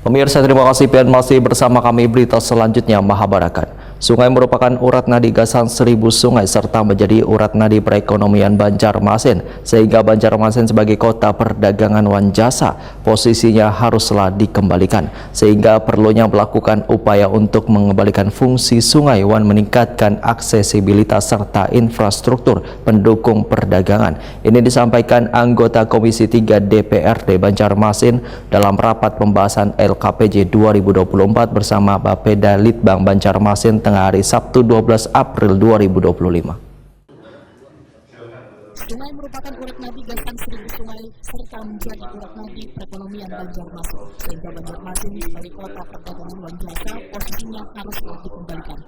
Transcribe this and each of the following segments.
Pemirsa, terima kasih dan masih bersama kami. Berita selanjutnya, Mahabarakan. Sungai merupakan urat nadi gasan 1000 sungai serta menjadi urat nadi perekonomian Banjarmasin, sehingga Banjarmasin sebagai kota perdagangan wan jasa posisinya haruslah dikembalikan, sehingga perlunya melakukan upaya untuk mengembalikan fungsi sungai wan, meningkatkan aksesibilitas serta infrastruktur pendukung perdagangan. Ini disampaikan anggota Komisi 3 DPRD Banjarmasin dalam rapat pembahasan LKPJ 2024 bersama Bapeda Litbang Banjarmasin hari Sabtu 12 April 2025. Sungai merupakan urat nadi gasan 1000 sungai serta menjadi urat nadi perekonomian Banjarmasin, sehingga Banjarmasin sebagai kota perdagangan wan jasa posisinya haruslah dikembalikan.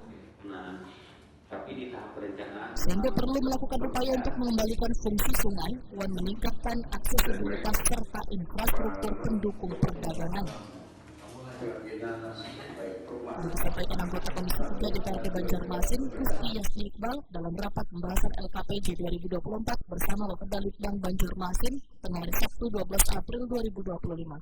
Sehingga perlu melakukan upaya untuk mengembalikan fungsi sungai wan, meningkatkan aksesibilitas serta infrastruktur pendukung perdagangan. Disampaikan anggota Komisi 3 DPRD Banjarmasin, Gusti Yasni Iqbal, dalam rapat pembahasan LKPJ 2024 bersama Bapeda Litbang Banjarmasin tengah hari Sabtu 12 April 2025.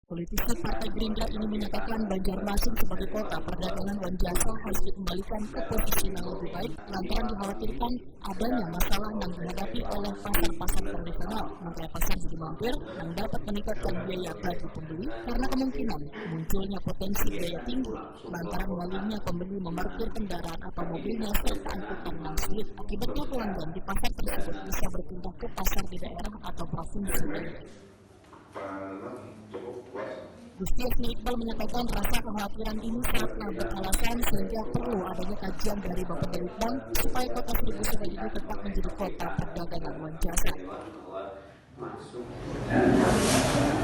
Politisi Partai Gerindra ini menyatakan Banjarmasin sebagai kota perdagangan wan jasa harus dikembalikan ke posisi yang lebih baik lantaran dikhawatirkan adanya masalah yang dihadapi oleh pasar-pasar tradisional, makanya pasar jadi mampir yang dapat meningkatkan biaya bagi pembeli karena kemungkinan munculnya potensi biaya tinggi lantaran walinya pembeli memarkir kendaraan atau mobilnya serta angkutan yang sulit. Akibatnya pelanggan di pasar tersebut bisa berpindah ke pasar di daerah atau provinsi lain. Gusti Yasni Iqbal menyatakan rasa kekhawatiran ini sangatlah beralasan sehingga perlu adanya kajian dari Bapeda Litbang supaya kota 1000 sungai ini tetap menjadi kota perdagangan wan jasa.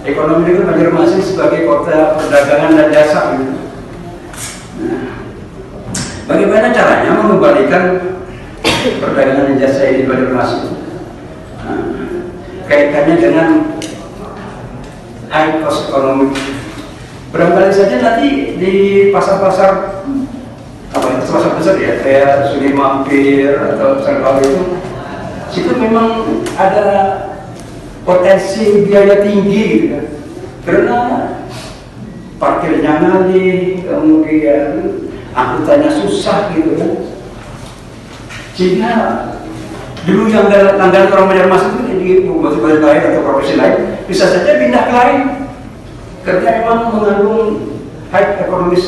Ekonomi itu Banjarmasin sebagai kota perdagangan dan jasa. Bagaimana caranya mengembalikan perdagangan dan jasa ini di Banjarmasin? Kaitannya dengan high cost ekonomi. Barangkali saja nanti di pasar-pasar pasar besar ya, kayak Sungai Mampir atau pasar bawah situ memang ada potensi biaya tinggi gitu kan. Karena parkirnya ngali, kemudian angkutannya susah gitu kan. Sehingga dulu yang langganan orang Banjarmasin itu di bupati lain atau provinsi lain bisa saja pindah ke lain karena memang mengandung high ekonomis.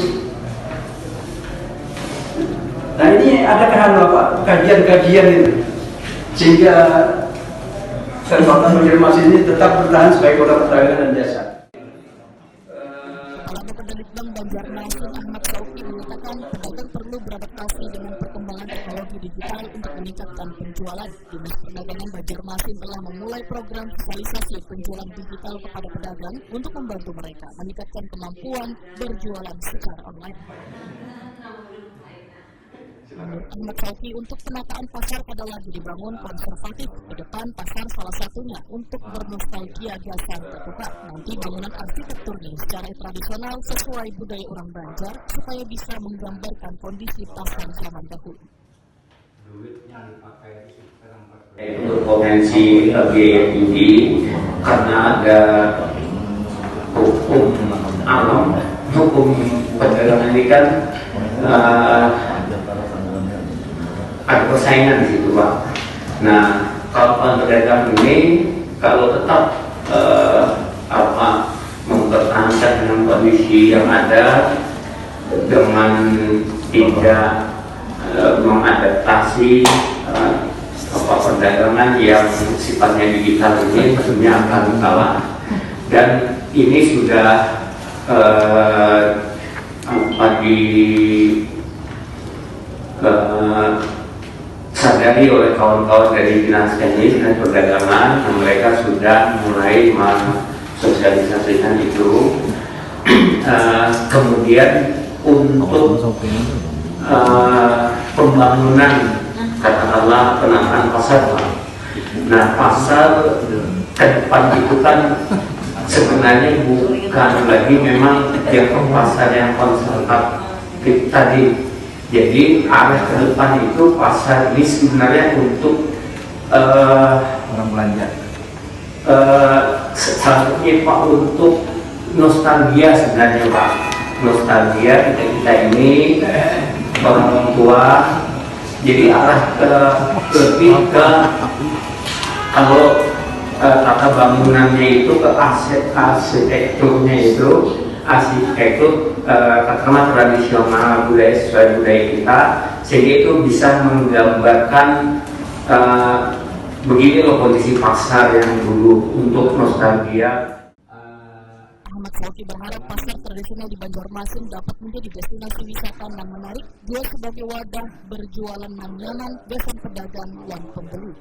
Nah ini ada kajian-kajian itu sehingga kota Banjarmasin ini tetap bertahan sebagai kota perdagangan dan jasa. Bapeda Litbang Banjarmasin Ahmad Sauki menyatakan pedagang perlu beradaptasi dengan perkembangan teknologi digital untuk meningkatkan penjualan. Dinas Perdagangan Banjarmasin telah memulai program sosialisasi penjualan digital kepada pedagang untuk membantu mereka meningkatkan kemampuan berjualan secara online. Menurut Ahmad Sauki, untuk penataan pasar pada lagi dibangun konservatif. Ke depan pasar salah satunya untuk bernostalgia gasan tertukar. Nanti bangunan arsitekturnya secara tradisional sesuai budaya orang Banjar supaya bisa menggambarkan kondisi pasar zaman dahulu. Untuk potensi biaya tinggi karena ada hukum alam, hukum perdagangan ini kan ada persaingan di situ, Pak. Nah, kalau pedagang ini kalau tetap mempertahankan dengan kondisi yang ada dengan tidak mengadaptasi perdagangan yang sifatnya digital ini tentunya akan kalah. Dan ini sudah sadari oleh kawan-kawan dari Dinas Teknis dan Perdagangan, mereka sudah mulai mensosialisasikan itu. Kemudian untuk pembangunan katakanlah penataan pasar. Nah, pasar ke depan itu kan sebenarnya bukan lagi memang yang pasar yang konservatif tadi. Jadi arah ke depan itu pasar ini sebenarnya untuk orang belanja. salah satunya Pak untuk nostalgia sebenarnya Pak, nostalgia kita ini orang tua, jadi arah lebih ke kalau tata bangunannya itu ke arsitekturnya itu arsitektur katakanlah tradisional budaya sesuai budaya kita, sehingga itu bisa menggambarkan begini loh kondisi pasar yang dulu untuk nostalgia. Ahmad Sauki berharap pasar tradisional di Banjarmasin dapat menjadi destinasi wisata yang menarik, juga sebagai wadah berjualan yang nyaman bagi pedagang dan pembeli.